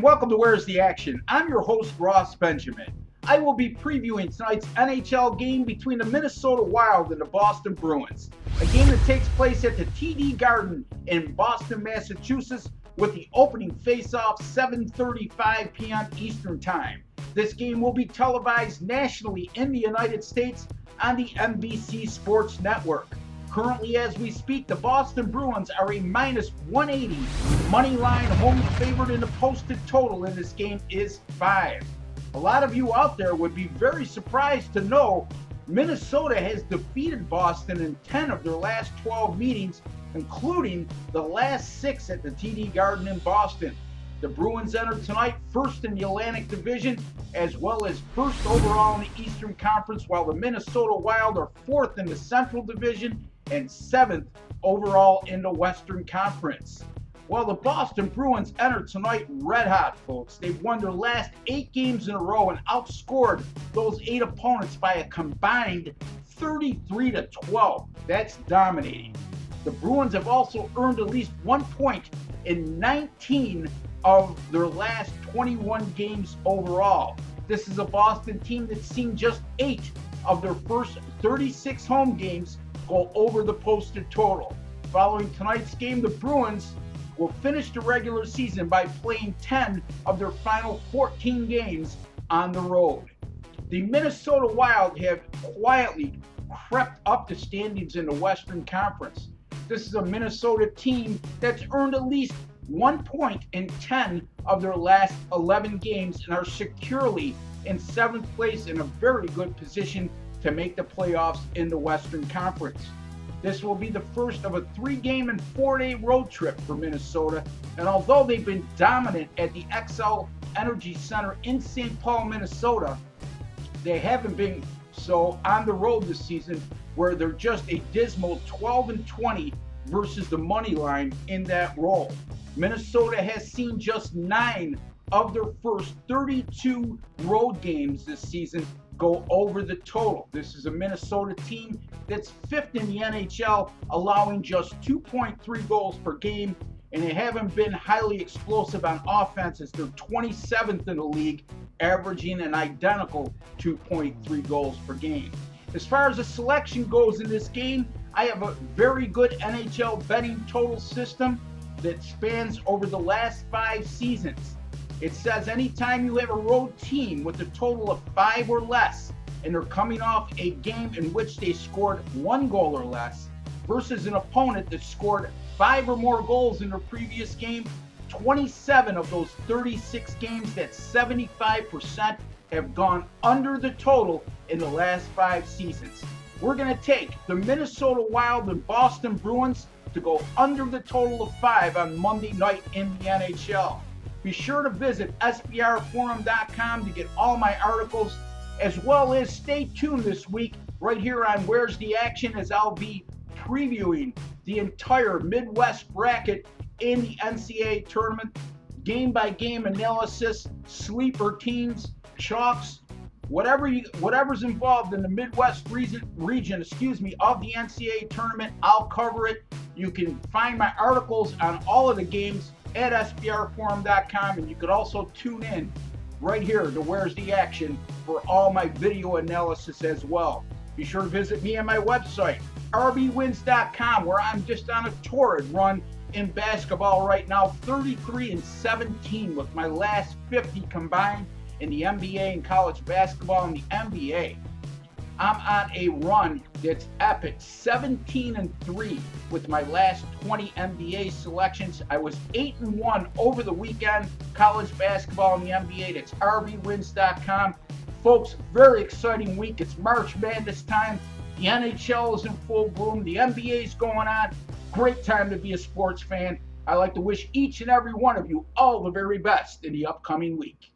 Welcome to Where's the Action? I'm your host, Ross Benjamin. I will be previewing tonight's NHL game between the Minnesota Wild and the Boston Bruins, a game that takes place at the TD Garden in Boston, Massachusetts, with the opening face-off 7:35 p.m. Eastern Time. This game will be televised nationally in the United States on the NBC Sports Network. Currently, as we speak, the Boston Bruins are a minus 180 money line home favorite, and the posted total in this game is 5. A lot of you out there would be very surprised to know Minnesota has defeated Boston in 10 of their last 12 meetings, including the last 6 at the TD Garden in Boston. The Bruins enter tonight first in the Atlantic Division, as well as first overall in the Eastern Conference, while the Minnesota Wild are fourth in the Central Division and 7th overall in the Western Conference. Well, the Boston Bruins enter tonight red hot, folks. They've won their last 8 games in a row and outscored those 8 opponents by a combined 33-12. That's dominating. The Bruins have also earned at least 1 point in 19 of their last 21 games overall. This is a Boston team that's seen just 8 of their first 36 home games go over the posted total. Following tonight's game, the Bruins will finish the regular season by playing 10 of their final 14 games on the road. The Minnesota Wild have quietly crept up the standings in the Western Conference. This is a Minnesota team that's earned at least 1 point in 10 of their last 11 games and are securely in 7th place, in a very good position to make the playoffs in the Western Conference. This will be the first of a 3-game and 4-day road trip for Minnesota, and although they've been dominant at the XL Energy Center in St. Paul, Minnesota, they haven't been so on the road this season, where they're just a dismal 12-20 versus the money line in that role. Minnesota has seen just 9 of their first 32 road games this season go over the total. This is a Minnesota team that's 5th in the NHL, allowing just 2.3 goals per game, and they haven't been highly explosive on offense, as they're 27th in the league, averaging an identical 2.3 goals per game. As far as the selection goes in this game, I have a very good NHL betting total system that spans over the last 5 seasons. It says anytime you have a road team with a total of 5 or less, and they're coming off a game in which they scored 1 goal or less, versus an opponent that scored 5 or more goals in their previous game, 27 of those 36 games, that's 75%, have gone under the total in the last 5 seasons. We're going to take the Minnesota Wild and Boston Bruins to go under the total of 5 on Monday night in the NHL. Be sure to visit sbrforum.com to get all my articles, as well as stay tuned this week right here on Where's the Action, as I'll be previewing the entire Midwest bracket in the NCAA tournament, game-by-game analysis, sleeper teams, chalks, whatever's involved in the Midwest region of the NCAA tournament, I'll cover it. You can find my articles on all of the games at sbrforum.com, and you could also tune in right here to Where's the Action for all my video analysis as well. Be sure to visit me on my website, rbwins.com, where I'm just on a torrid run in basketball right now, 33-17 with my last 50 combined in the NBA and college basketball. In the NBA, I'm on a run that's epic, 17-3 with my last 20 NBA selections. I was 8-1 over the weekend, college basketball in the NBA. That's rbwins.com. Folks, very exciting week. It's March Madness time. The NHL is in full bloom. The NBA is going on. Great time to be a sports fan. I'd like to wish each and every one of you all the very best in the upcoming week.